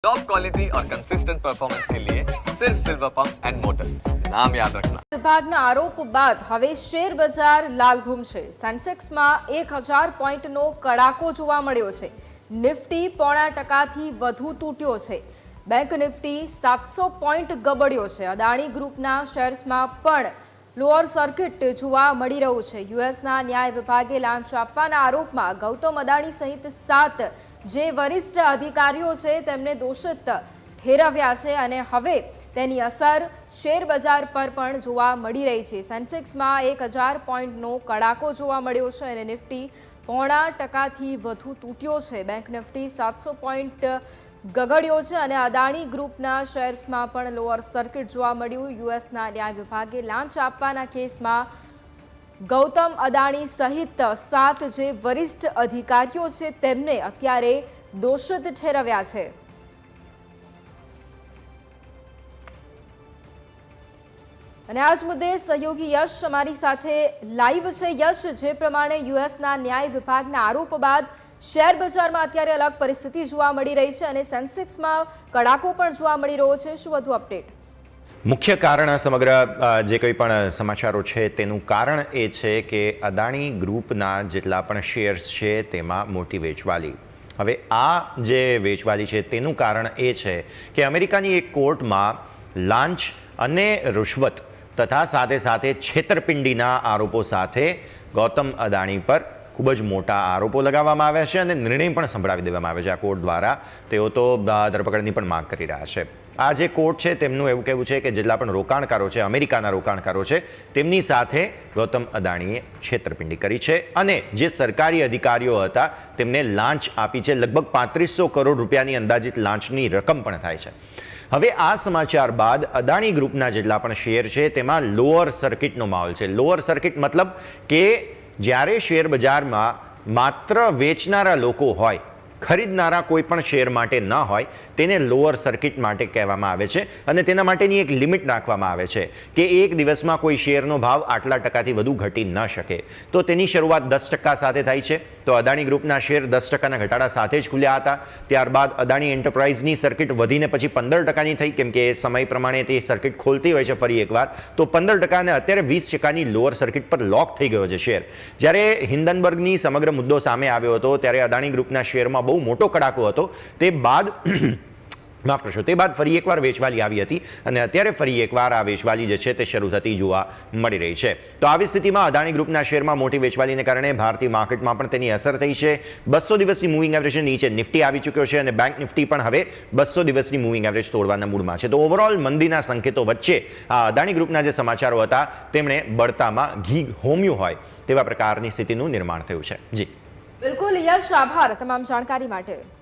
Top quality और consistent performance के लिए सिर्फ सिल्वर पंप्स एंड मोटर्स, नाम याद रखना। વિભાગના આરોપ બાદ હવે શેર બજાર લાલઘૂમ છે। સેન્સેક્સમાં 1000 પોઈન્ટનો કડાકો જોવા મળ્યો છે। નિફ્ટી 0.5% વધુ તૂટ્યો છે। બેંક નિફ્ટી 700 પોઈન્ટ ગબડ્યો છે। અદાણી ગ્રુપના શેર્સમાં પણ લોઅર સર્કિટ જોવા મળી રહ્યું છે। યુએસના ન્યાય વિભાગે લાંચ આપવાના આરોપમાં ગૌતમ અદાણી સહિત 7 જે વરિષ્ઠ અધિકારીઓ છે તેમને દોષિત ઠેરવ્યા છે અને હવે તેની અસર શેર બજાર પર પણ જોવા મળી રહી છે। સેન્સેક્સમાં 1000 પોઈન્ટનો કડાકો જોવા મળ્યો છે અને નિફ્ટી 0.5%થી વધુ તૂટ્યો છે। બેંક નિફ્ટી 700 પોઈન્ટ ગગડ્યો છે અને અદાણી ગ્રુપના શેર્સમાં પણ લોઅર સર્કિટ જોવા મળ્યું। યુએસના ન્યાય વિભાગે લાંચ આપવાના કેસમાં ગૌતમ અદાણી સહિત 7 જે વરિષ્ઠ અધિકારીઓ છે તેમને અત્યારે દોષિત ઠેરવ્યા છે। અને આ જ મુદ્દે સહયોગી યશ અમારી સાથે લાઈવ છે। યશ, જે પ્રમાણે યુએસના ન્યાય વિભાગના આરોપ બાદ શેર બજારમાં અત્યારે અલગ પરિસ્થિતિ જોવા મળી રહી છે અને સેન્સેક્સમાં કડાકો પણ જોવા મળી રહ્યો છે, શું વધુ અપડેટ? મુખ્ય કારણ સમગ્ર જે કંઈ પણ સમાચારો છે તેનું કારણ એ છે કે અદાણી ગ્રુપના જેટલા પણ શેર્સ છે તેમાં મોટી વેચવાલી। હવે આ જે વેચવાલી છે તેનું કારણ એ છે કે અમેરિકાની એક કોર્ટમાં લાંચ અને રૂશ્વત તથા સાથે સાથે છેતરપિંડીના આરોપો સાથે ગૌતમ અદાણી પર ખૂબ જ મોટા આરોપો લગાવવામાં આવ્યા છે અને નિર્ણય પણ સંભળાવી દેવામાં આવ્યો છે આ કોર્ટ દ્વારા। તેઓ તો ધરપકડની પણ માંગ કરી રહ્યા છે। આ જે કોર્ટ છે તેમનું એવું કહેવું છે કે જેટલા પણ રોકાણકારો છે, અમેરિકાના રોકાણકારો છે, તેમની સાથે ગૌતમ અદાણીએ છેતરપિંડી કરી છે અને જે સરકારી અધિકારીઓ હતા તેમને લાંચ આપી છે। લગભગ 3500 કરોડ રૂપિયાની અંદાજિત લાંચની રકમ પણ થાય છે। હવે આ સમાચાર બાદ અદાણી ગ્રુપના જેટલા પણ શેર છે તેમાં લોઅર સર્કિટનો માહોલ છે। લોઅર સર્કિટ મતલબ કે જ્યારે શેર બજારમાં માત્ર વેચનારા લોકો હોય, ખરીદનારા કોઈ પણ શેર માટે ન હોય, તેને લોઅર સર્કિટ માટે કહેવામાં આવે છે અને તેના માટેની એક લિમિટ રાખવામાં આવે છે કે એક દિવસમાં કોઈ શેરનો ભાવ આટલા ટકાથી વધુ ઘટી ન શકે। તો તેની શરૂઆત 10% સાથે થાય છે। તો અદાણી ગ્રુપના શેર 10%ના ઘટાડા સાથે જ ખુલ્યા હતા। ત્યારબાદ અદાણી એન્ટરપ્રાઇઝની સર્કિટ વધીને પછી 15%ની થઈ, કેમ કે સમય પ્રમાણે તે સર્કિટ ખોલતી હોય છે ફરી એકવાર। તો 15% અને અત્યારે 20%ની લોઅર સર્કિટ પર લોક થઈ ગયો છે શેર। જ્યારે હિન્ડનબર્ગની સમગ્ર મુદ્દો સામે આવ્યો હતો ત્યારે અદાણી ગ્રુપના શેરમાં બહુ મોટો કડાકો હતો। તે બાદ માફ કરશો, તે બાદ ફરી એકવાર વેચવાલી આવી હતી અને અત્યારે ફરી એકવાર આ વેચવાલી જે છે તે શરૂ થતી જોવા મળી રહી છે। તો આવી સ્થિતિમાં અદાણી ગ્રુપના શેરમાં મોટી વેચવાલીને કારણે ભારતીય માર્કેટમાં પણ તેની અસર થઈ છે। 200 દિવસની મૂવિંગ એવરેજની નીચે નિફ્ટી આવી ચૂક્યો છે અને બેંક નિફ્ટી પણ હવે 200 દિવસની મૂવિંગ એવરેજ તોડવાના મૂડમાં છે। તો ઓવરઓલ મંદીના સંકેતો વચ્ચે આ અદાણી ગ્રુપના જે સમાચારો હતા તેમણે બળતામાં ઘી હોમ્યું હોય તેવા પ્રકારની સ્થિતિનું નિર્માણ થયું છે। જી બિલકુલ યશ, આભાર તમામ જાણકારી માટે।